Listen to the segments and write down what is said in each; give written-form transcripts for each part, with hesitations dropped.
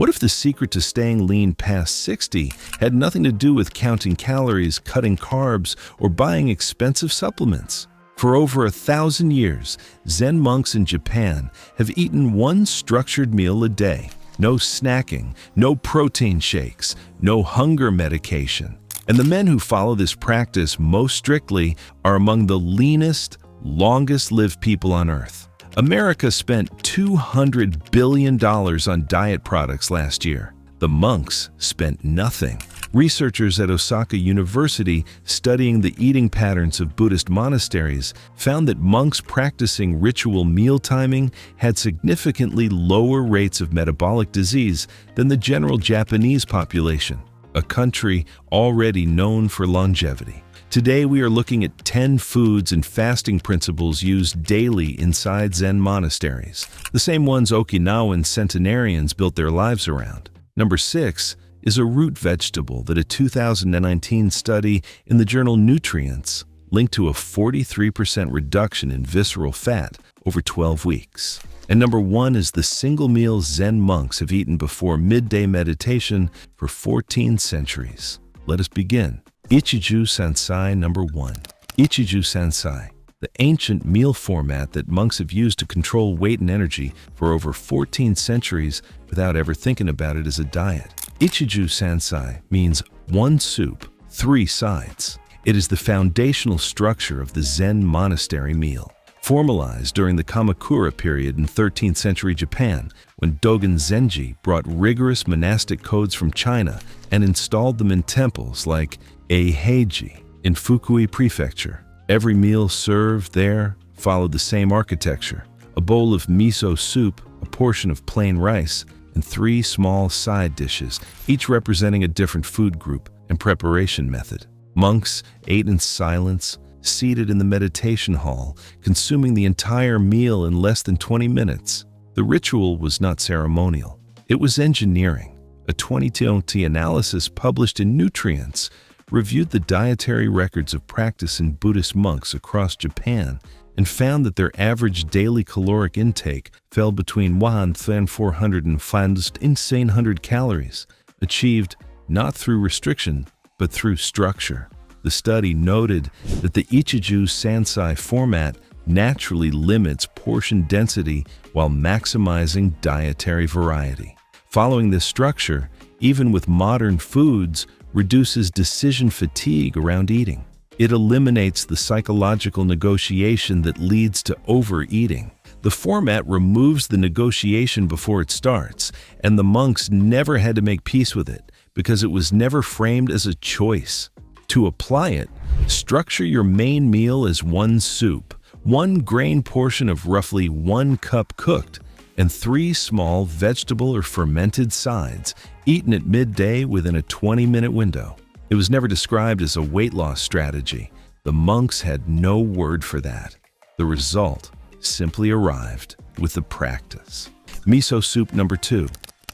What if the secret to staying lean past 60 had nothing to do with counting calories, cutting carbs, or buying expensive supplements? For over 1,000 years, Zen monks in Japan have eaten one structured meal a day. No snacking, no protein shakes, no hunger medication. And the men who follow this practice most strictly are among the leanest, longest-lived people on Earth. America spent $200 billion on diet products last year. The monks spent nothing. Researchers at Osaka University studying the eating patterns of Buddhist monasteries found that monks practicing ritual meal timing had significantly lower rates of metabolic disease than the general Japanese population, a country already known for longevity. Today we are looking at 10 foods and fasting principles used daily inside Zen monasteries, the same ones Okinawan centenarians built their lives around. Number 6 is a root vegetable that a 2019 study in the journal Nutrients linked to a 43% reduction in visceral fat over 12 weeks. And number 1 is the single meal Zen monks have eaten before midday meditation for 14 centuries. Let us begin. Ichiju Sansai number 1. Ichiju Sansai, the ancient meal format that monks have used to control weight and energy for over 14 centuries without ever thinking about it as a diet. Ichiju Sansai means one soup, 3 sides. It is the foundational structure of the Zen monastery meal. Formalized during the Kamakura period in 13th century Japan, when Dogen Zenji brought rigorous monastic codes from China and installed them in temples like Eiheiji in Fukui Prefecture. Every meal served there followed the same architecture: a bowl of miso soup, a portion of plain rice, and 3 small side dishes, each representing a different food group and preparation method. Monks ate in silence, seated in the meditation hall, consuming the entire meal in less than 20 minutes. The ritual was not ceremonial. It was engineering. A 2020 analysis published in Nutrients reviewed the dietary records of practice in Buddhist monks across Japan and found that their average daily caloric intake fell between 1,400 and 1,500 calories, achieved not through restriction, but through structure. The study noted that the Ichiju Sansai format naturally limits portion density while maximizing dietary variety. Following this structure, even with modern foods, reduces decision fatigue around eating. It eliminates the psychological negotiation that leads to overeating. The format removes the negotiation before it starts, and the monks never had to make peace with it because it was never framed as a choice. To apply it, structure your main meal as 1 soup, 1 grain portion of roughly 1 cup cooked, and 3 small vegetable or fermented sides, eaten at midday within a 20-minute window. It was never described as a weight loss strategy. The monks had no word for that. The result simply arrived with the practice. Miso soup number 2.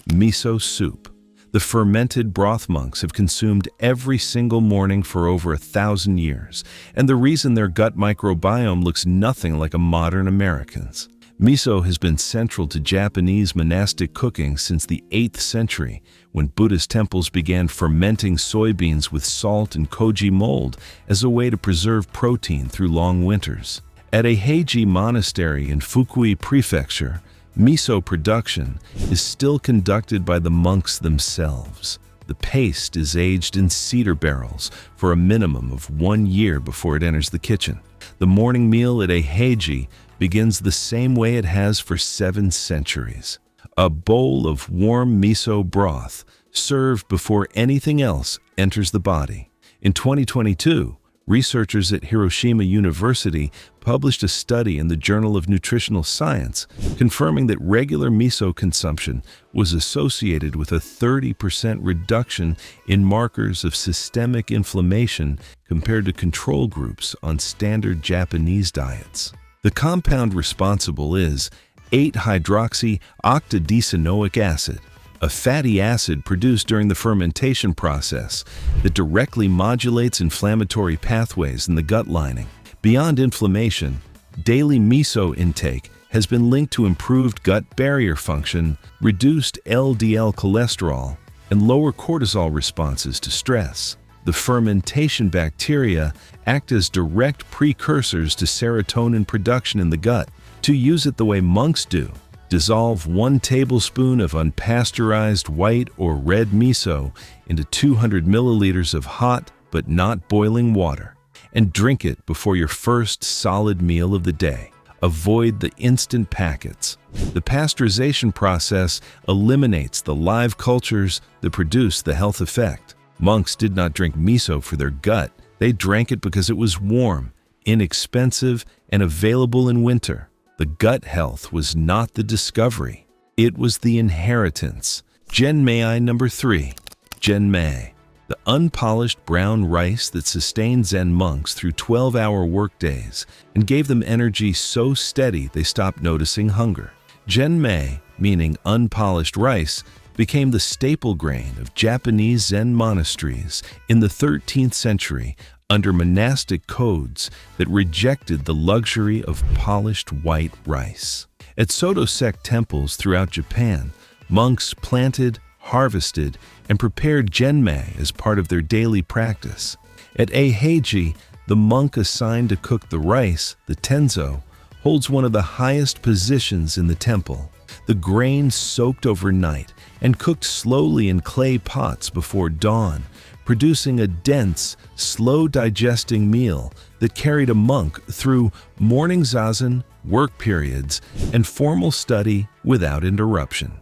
Miso soup. The fermented broth monks have consumed every single morning for over 1,000 years, and the reason their gut microbiome looks nothing like a modern American's. Miso has been central to Japanese monastic cooking since the 8th century, when Buddhist temples began fermenting soybeans with salt and koji mold as a way to preserve protein through long winters. At a Heiji monastery in Fukui Prefecture, miso production is still conducted by the monks themselves. The paste is aged in cedar barrels for a minimum of 1 year before it enters the kitchen. The morning meal at a Heiji begins the same way it has for 7 centuries. A bowl of warm miso broth served before anything else enters the body. In 2022, researchers at Hiroshima University published a study in the Journal of Nutritional Science confirming that regular miso consumption was associated with a 30% reduction in markers of systemic inflammation compared to control groups on standard Japanese diets. The compound responsible is 8-hydroxy-octadecanoic acid, a fatty acid produced during the fermentation process that directly modulates inflammatory pathways in the gut lining. Beyond inflammation, daily miso intake has been linked to improved gut barrier function, reduced LDL cholesterol, and lower cortisol responses to stress. The fermentation bacteria act as direct precursors to serotonin production in the gut. To use it the way monks do, dissolve 1 tablespoon of unpasteurized white or red miso into 200 milliliters of hot but not boiling water, and drink it before your first solid meal of the day. Avoid the instant packets. The pasteurization process eliminates the live cultures that produce the health effect. Monks did not drink miso for their gut. They drank it because it was warm, inexpensive, and available in winter. The gut health was not the discovery. It was the inheritance. Genmei number 3. Genmei, the unpolished brown rice that sustained Zen monks through 12-hour workdays and gave them energy so steady they stopped noticing hunger. Genmei, meaning unpolished rice, became the staple grain of Japanese Zen monasteries in the 13th century under monastic codes that rejected the luxury of polished white rice. At Soto sect temples throughout Japan, monks planted, harvested, and prepared genmei as part of their daily practice. At Eiheiji, the monk assigned to cook the rice, the tenzo, holds one of the highest positions in the temple. The grain soaked overnight and cooked slowly in clay pots before dawn, producing a dense, slow-digesting meal that carried a monk through morning zazen, work periods, and formal study without interruption.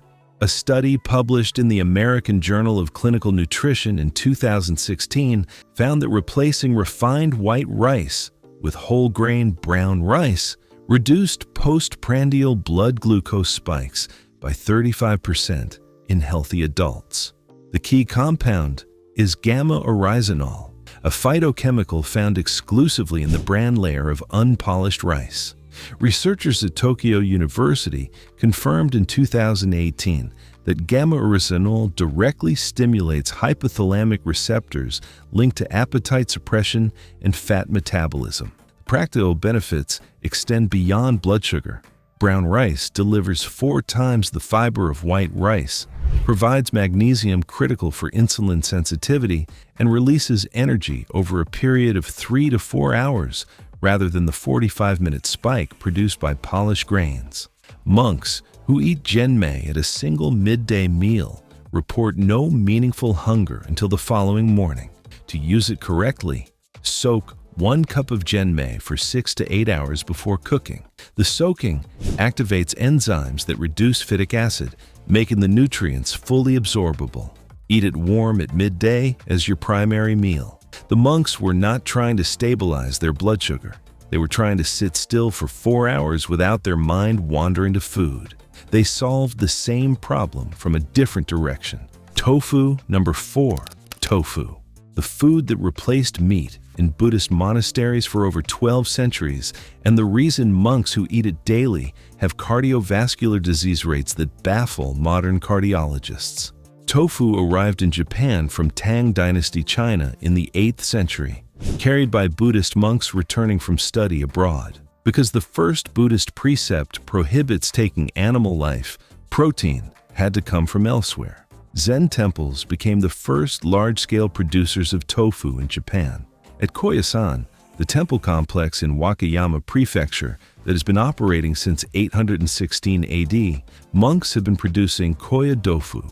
A study published in the American Journal of Clinical Nutrition in 2016 found that replacing refined white rice with whole grain brown rice reduced postprandial blood glucose spikes by 35% in healthy adults. The key compound is gamma-oryzanol, a phytochemical found exclusively in the bran layer of unpolished rice. Researchers at Tokyo University confirmed in 2018 that gamma-oryzanol directly stimulates hypothalamic receptors linked to appetite suppression and fat metabolism. The practical benefits extend beyond blood sugar. Brown rice delivers 4 times the fiber of white rice, provides magnesium critical for insulin sensitivity, and releases energy over a period of 3 to 4 hours rather than the 45-minute spike produced by polished grains. Monks who eat genmei at a single midday meal report no meaningful hunger until the following morning. To use it correctly, soak 1 cup of genmei for 6 to 8 hours before cooking. The soaking activates enzymes that reduce phytic acid, making the nutrients fully absorbable. Eat it warm at midday as your primary meal. The monks were not trying to stabilize their blood sugar. They were trying to sit still for 4 hours without their mind wandering to food. They solved the same problem from a different direction. Tofu number 4. Tofu, the food that replaced meat in Buddhist monasteries for over 12 centuries, and the reason monks who eat it daily have cardiovascular disease rates that baffle modern cardiologists. Tofu arrived in Japan from Tang Dynasty China in the 8th century, carried by Buddhist monks returning from study abroad. Because the first Buddhist precept prohibits taking animal life, protein had to come from elsewhere. Zen temples became the first large-scale producers of tofu in Japan. At Koyasan, the temple complex in Wakayama Prefecture that has been operating since 816 AD, monks have been producing koya tofu,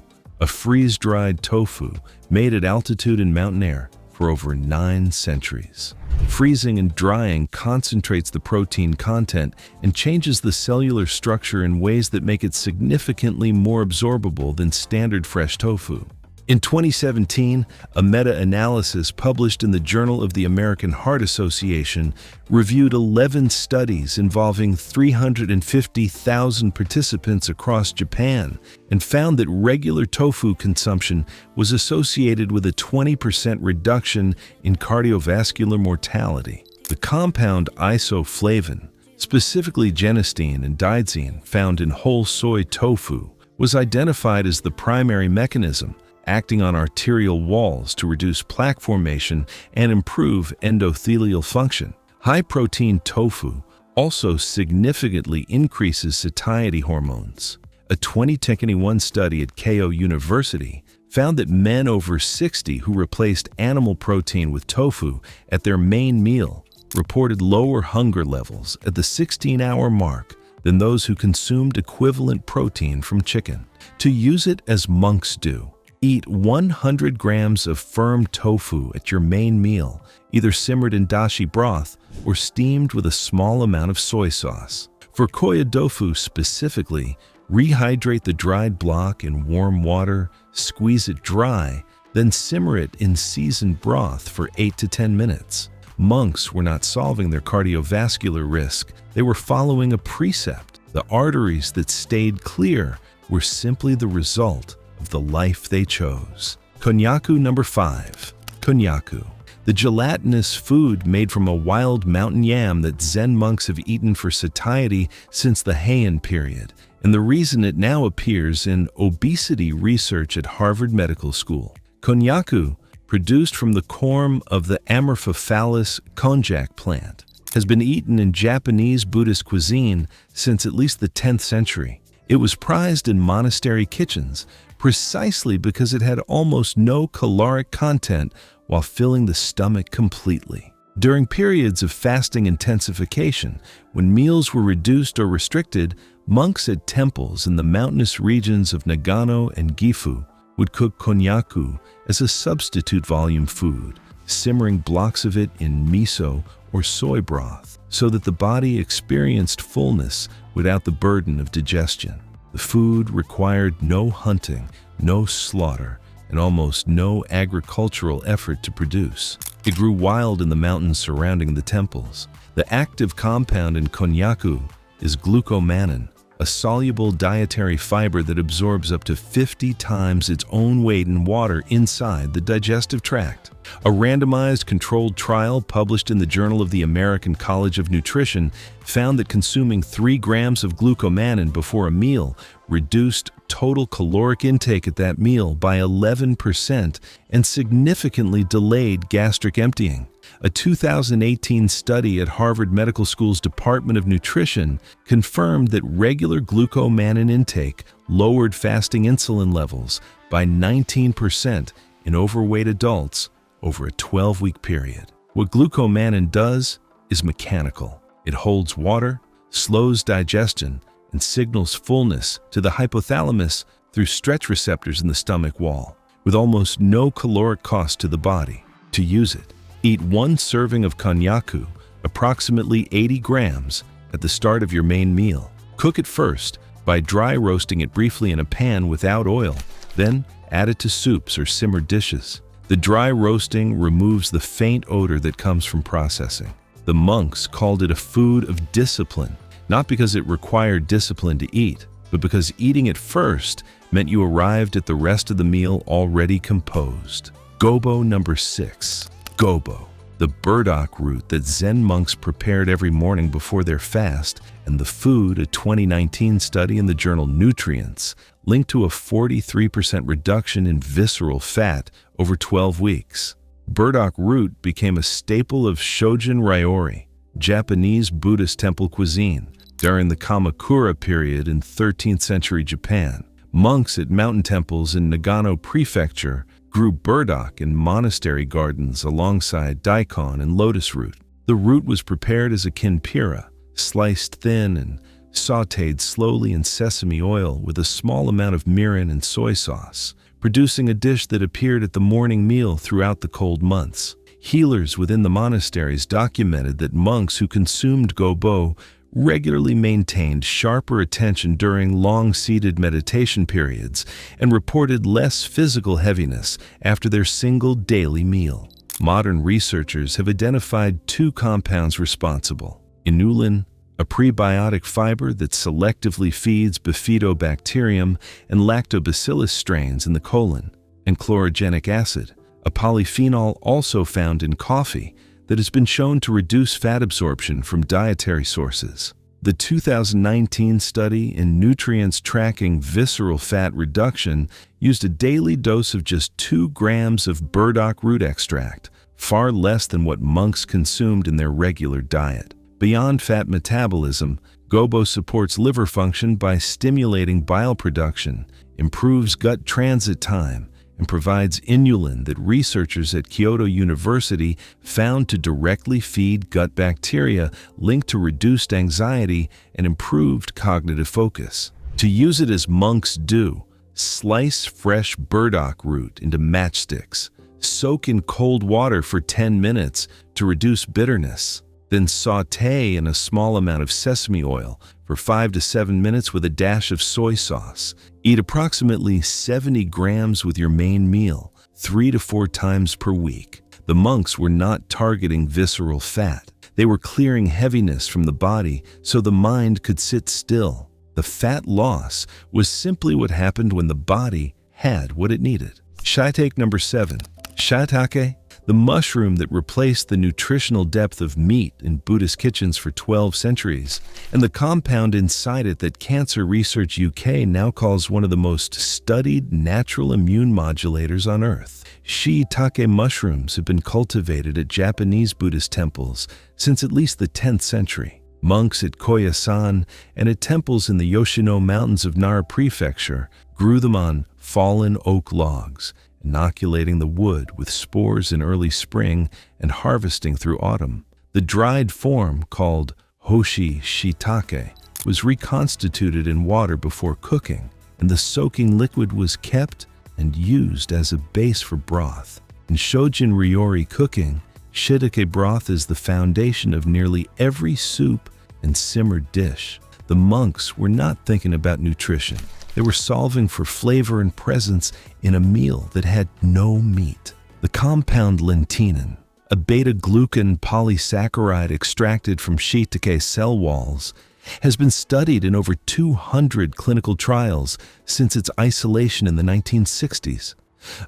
a freeze-dried tofu made at altitude and mountain air, for over 9 centuries. Freezing and drying concentrates the protein content and changes the cellular structure in ways that make it significantly more absorbable than standard fresh tofu. In 2017, a meta-analysis published in the Journal of the American Heart Association reviewed 11 studies involving 350,000 participants across Japan and found that regular tofu consumption was associated with a 20% reduction in cardiovascular mortality. The compound isoflavin, specifically genistein and didzine found in whole soy tofu, was identified as the primary mechanism, acting on arterial walls to reduce plaque formation and improve endothelial function. High-protein tofu, also significantly increases satiety hormones. A 2021 study at Keio University found that men over 60 who replaced animal protein with tofu at their main meal reported lower hunger levels at the 16-hour mark than those who consumed equivalent protein from chicken. To use it as monks do, eat 100 grams of firm tofu at your main meal, either simmered in dashi broth or steamed with a small amount of soy sauce. For koya tofu specifically, rehydrate the dried block in warm water, squeeze it dry, then simmer it in seasoned broth for 8 to 10 minutes. Monks were not solving their cardiovascular risk, they were following a precept. The arteries that stayed clear were simply the result of the life they chose. Konnyaku number 5. Konnyaku. The gelatinous food made from a wild mountain yam that Zen monks have eaten for satiety since the Heian period, and the reason it now appears in obesity research at Harvard Medical School. Konnyaku, produced from the corm of the Amorphophallus konjac plant, has been eaten in Japanese Buddhist cuisine since at least the 10th century. It was prized in monastery kitchens precisely because it had almost no caloric content while filling the stomach completely. During periods of fasting intensification, when meals were reduced or restricted, monks at temples in the mountainous regions of Nagano and Gifu would cook konnyaku as a substitute volume food, simmering blocks of it in miso or soy broth so that the body experienced fullness without the burden of digestion. The food required no hunting, no slaughter, and almost no agricultural effort to produce. It grew wild in the mountains surrounding the temples. The active compound in konnyaku is glucomannan, a soluble dietary fiber that absorbs up to 50 times its own weight in water inside the digestive tract. A randomized controlled trial published in the Journal of the American College of Nutrition found that consuming 3 grams of glucomannan before a meal reduced total caloric intake at that meal by 11% and significantly delayed gastric emptying. A 2018 study at Harvard Medical School's Department of Nutrition confirmed that regular glucomannan intake lowered fasting insulin levels by 19% in overweight adults over a 12-week period. What glucomannan does is mechanical. It holds water, slows digestion, and signals fullness to the hypothalamus through stretch receptors in the stomach wall, with almost no caloric cost to the body. To use it, eat 1 serving of konnyaku, approximately 80 grams, at the start of your main meal. Cook it first by dry roasting it briefly in a pan without oil, then add it to soups or simmered dishes. The dry roasting removes the faint odor that comes from processing. The monks called it a food of discipline, not because it required discipline to eat, but because eating it first meant you arrived at the rest of the meal already composed. Gobo number 6. Gobo, the burdock root that Zen monks prepared every morning before their fast, and the food, a 2019 study in the journal Nutrients, linked to a 43% reduction in visceral fat over 12 weeks. Burdock root became a staple of Shojin Ryori, Japanese Buddhist temple cuisine, during the Kamakura period in 13th century Japan. Monks at mountain temples in Nagano Prefecture grew burdock in monastery gardens alongside daikon and lotus root. The root was prepared as a kinpira, sliced thin and sautéed slowly in sesame oil with a small amount of mirin and soy sauce, producing a dish that appeared at the morning meal throughout the cold months. Healers within the monasteries documented that monks who consumed gobo regularly maintained sharper attention during long-seated meditation periods and reported less physical heaviness after their single daily meal. Modern researchers have identified 2 compounds responsible: inulin, a prebiotic fiber that selectively feeds bifidobacterium and lactobacillus strains in the colon, and chlorogenic acid, a polyphenol also found in coffee that has been shown to reduce fat absorption from dietary sources. The 2019 study in Nutrients tracking visceral fat reduction used a daily dose of just 2 grams of burdock root extract, far less than what monks consumed in their regular diet. Beyond fat metabolism, gobo supports liver function by stimulating bile production, improves gut transit time, and provides inulin that researchers at Kyoto University found to directly feed gut bacteria linked to reduced anxiety and improved cognitive focus. To use it as monks do, slice fresh burdock root into matchsticks, soak in cold water for 10 minutes to reduce bitterness, then sauté in a small amount of sesame oil for 5 to 7 minutes with a dash of soy sauce. Eat approximately 70 grams with your main meal, 3 to 4 times per week. The monks were not targeting visceral fat. They were clearing heaviness from the body so the mind could sit still. The fat loss was simply what happened when the body had what it needed. Shiitake number 7. Shiitake, the mushroom that replaced the nutritional depth of meat in Buddhist kitchens for 12 centuries, and the compound inside it that Cancer Research UK now calls one of the most studied natural immune modulators on earth. Shiitake mushrooms have been cultivated at Japanese Buddhist temples since at least the 10th century. Monks at Koyasan and at temples in the Yoshino Mountains of Nara Prefecture grew them on fallen oak logs, inoculating the wood with spores in early spring and harvesting through autumn. The dried form, called hoshi shiitake, was reconstituted in water before cooking, and the soaking liquid was kept and used as a base for broth. In Shojin Ryori cooking, shiitake broth is the foundation of nearly every soup and simmered dish. The monks were not thinking about nutrition. They were solving for flavor and presence in a meal that had no meat. The compound lentinin, a beta-glucan polysaccharide extracted from shiitake cell walls, has been studied in over 200 clinical trials since its isolation in the 1960s.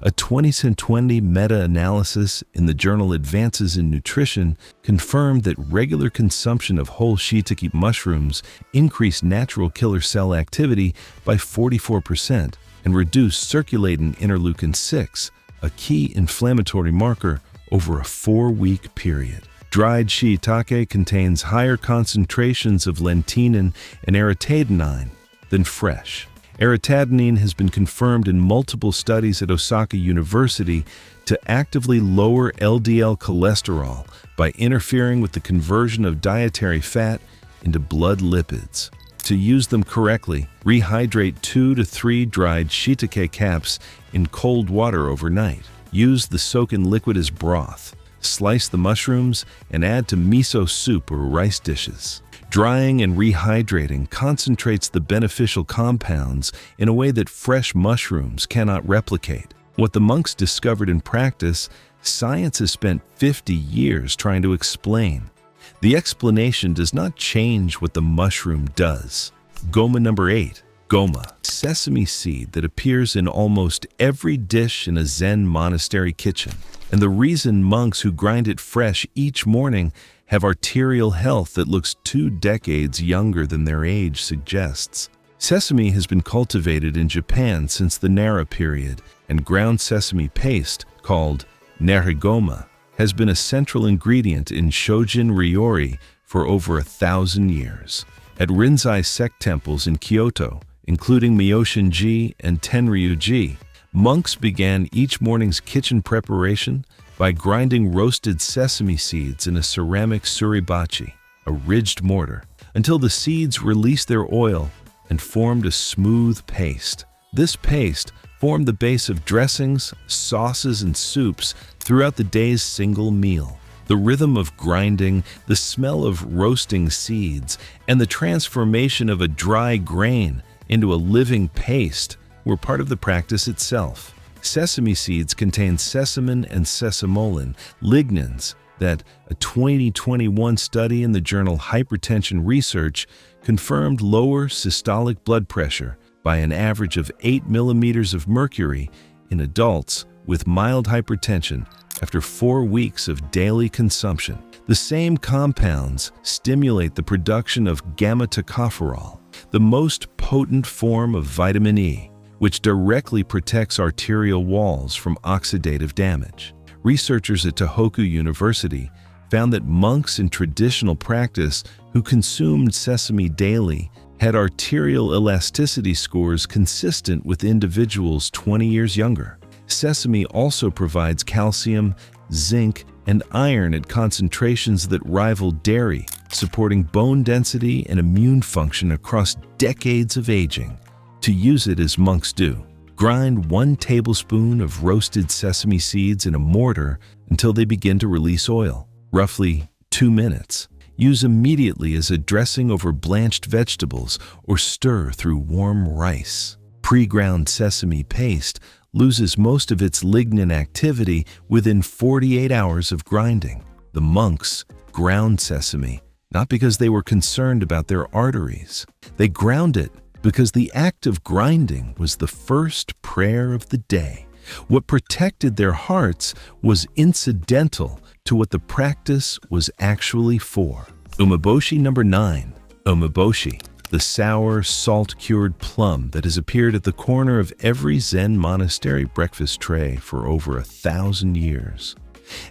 A 2020 meta-analysis in the journal Advances in Nutrition confirmed that regular consumption of whole shiitake mushrooms increased natural killer cell activity by 44% and reduced circulating interleukin-6, a key inflammatory marker, over a 4-week period. Dried shiitake contains higher concentrations of lentinin and aritadenine than fresh. Aritadenine has been confirmed in multiple studies at Osaka University to actively lower LDL cholesterol by interfering with the conversion of dietary fat into blood lipids. To use them correctly, rehydrate 2 to 3 dried shiitake caps in cold water overnight. Use the soak-in liquid as broth. Slice the mushrooms and add to miso soup or rice dishes. Drying and rehydrating concentrates the beneficial compounds in a way that fresh mushrooms cannot replicate. What the monks discovered in practice, science has spent 50 years trying to explain. The explanation does not change what the mushroom does. Goma number 8. Goma, sesame seed that appears in almost every dish in a Zen monastery kitchen. And the reason monks who grind it fresh each morning have arterial health that looks 2 decades younger than their age suggests. Sesame has been cultivated in Japan since the Nara period, and ground sesame paste, called nerigoma, has been a central ingredient in Shojin Ryori for over 1,000 years. At Rinzai sect temples in Kyoto, including Myoshinji and Tenryuji, monks began each morning's kitchen preparation by grinding roasted sesame seeds in a ceramic suribachi, a ridged mortar, until the seeds released their oil and formed a smooth paste. This paste formed the base of dressings, sauces, and soups throughout the day's single meal. The rhythm of grinding, the smell of roasting seeds, and the transformation of a dry grain into a living paste were part of the practice itself. Sesame seeds contain sesamin and sesamolin, lignans that a 2021 study in the journal Hypertension Research confirmed lower systolic blood pressure by an average of 8 millimeters of mercury in adults with mild hypertension after 4 weeks of daily consumption. The same compounds stimulate the production of gamma-tocopherol, the most potent form of vitamin E, which directly protects arterial walls from oxidative damage. Researchers at Tohoku University found that monks in traditional practice who consumed sesame daily had arterial elasticity scores consistent with individuals 20 years younger. Sesame also provides calcium, zinc, and iron at concentrations that rival dairy, supporting bone density and immune function across decades of aging. To use it as monks do, grind 1 tablespoon of roasted sesame seeds in a mortar until they begin to release oil, roughly 2 minutes. Use immediately as a dressing over blanched vegetables or stir through warm rice. Pre-ground sesame paste loses most of its lignin activity within 48 hours of grinding. The monks ground sesame, not because they were concerned about their arteries. They ground it because the act of grinding was the first prayer of the day. What protected their hearts was incidental to what the practice was actually for. Umeboshi number 9. Umeboshi, the sour, salt-cured plum that has appeared at the corner of every Zen monastery breakfast tray for over 1,000 years,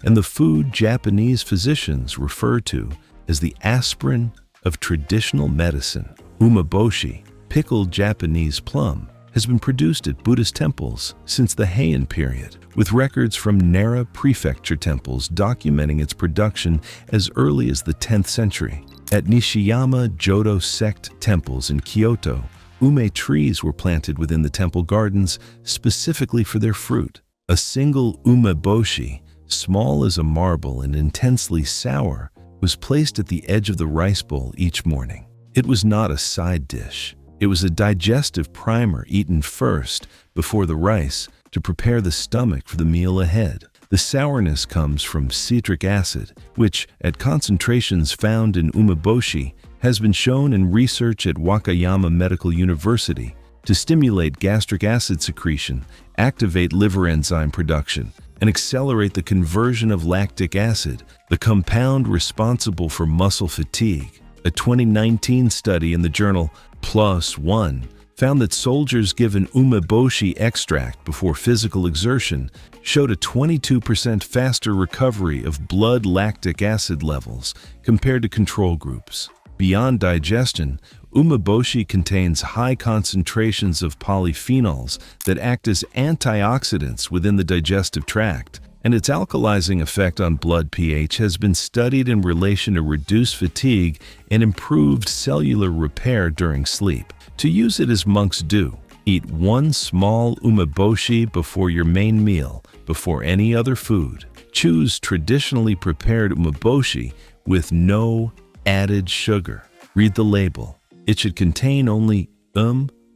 and the food Japanese physicians refer to as the aspirin of traditional medicine. Umeboshi, pickled Japanese plum, has been produced at Buddhist temples since the Heian period, with records from Nara prefecture temples documenting its production as early as the 10th century. At Nishiyama Jodo sect temples in Kyoto, ume trees were planted within the temple gardens specifically for their fruit. A single umeboshi, small as a marble and intensely sour, was placed at the edge of the rice bowl each morning. It was not a side dish. It was a digestive primer eaten first, before the rice, to prepare the stomach for the meal ahead. The sourness comes from citric acid, which, at concentrations found in umeboshi, has been shown in research at Wakayama Medical University to stimulate gastric acid secretion, activate liver enzyme production, and accelerate the conversion of lactic acid, the compound responsible for muscle fatigue. A 2019 study in the journal PLOS ONE found that soldiers given umeboshi extract before physical exertion showed a 22% faster recovery of blood lactic acid levels compared to control groups. Beyond digestion, umeboshi contains high concentrations of polyphenols that act as antioxidants within the digestive tract, and its alkalizing effect on blood pH has been studied in relation to reduced fatigue and improved cellular repair during sleep. To use it as monks do, eat 1 small umeboshi before your main meal, before any other food. Choose traditionally prepared umeboshi with no added sugar. Read the label. It should contain only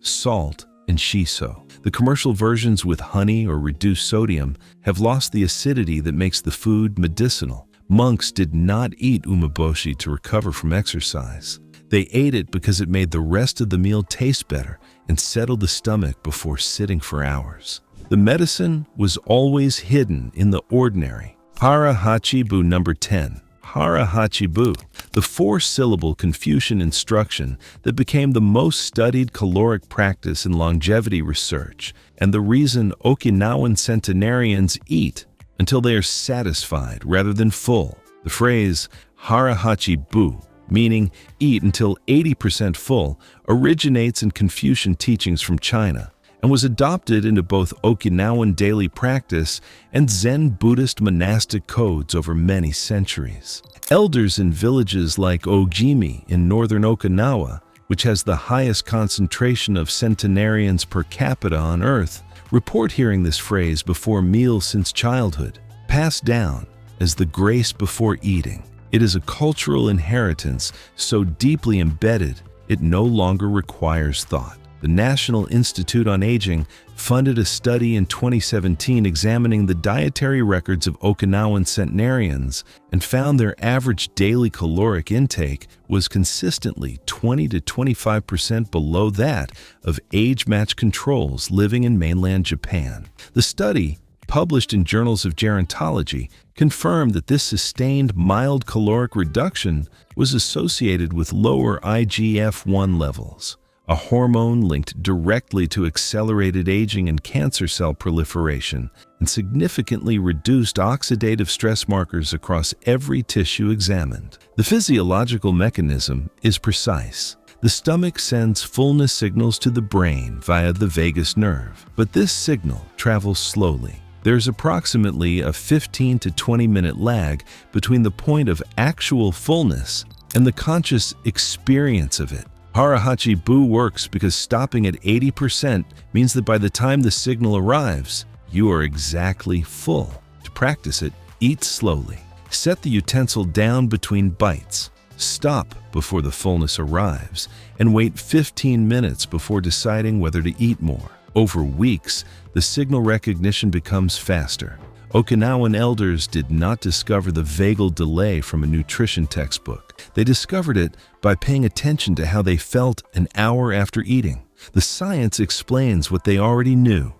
salt, and shiso. The commercial versions with honey or reduced sodium have lost the acidity that makes the food medicinal. Monks did not eat umeboshi to recover from exercise. They ate it because it made the rest of the meal taste better and settled the stomach before sitting for hours. The medicine was always hidden in the ordinary. Hara Hachibu number 10. Hara Hachibu, the 4-syllable Confucian instruction that became the most studied caloric practice in longevity research, and the reason Okinawan centenarians eat until they are satisfied rather than full. The phrase Hara Hachibu, meaning eat until 80% full, originates in Confucian teachings from China and was adopted into both Okinawan daily practice and Zen Buddhist monastic codes over many centuries. Elders in villages like Ojimi in northern Okinawa, which has the highest concentration of centenarians per capita on Earth, report hearing this phrase before meals since childhood, passed down as the grace before eating. It is a cultural inheritance so deeply embedded it no longer requires thought. The National Institute on Aging funded a study in 2017 examining the dietary records of Okinawan centenarians and found their average daily caloric intake was consistently 20 to 25% below that of age-matched controls living in mainland Japan. The study, published in Journals of Gerontology, confirmed that this sustained mild caloric reduction was associated with lower IGF-1 levels, a hormone linked directly to accelerated aging and cancer cell proliferation, and significantly reduced oxidative stress markers across every tissue examined. The physiological mechanism is precise. The stomach sends fullness signals to the brain via the vagus nerve, but this signal travels slowly. There's approximately a 15 to 20-minute lag between the point of actual fullness and the conscious experience of it. Harahachi Bu works because stopping at 80% means that by the time the signal arrives, you are exactly full. To practice it, eat slowly. Set the utensil down between bites. Stop before the fullness arrives, and wait 15 minutes before deciding whether to eat more. Over weeks, the signal recognition becomes faster. Okinawan elders did not discover the vagal delay from a nutrition textbook. They discovered it by paying attention to how they felt an hour after eating. The science explains what they already knew.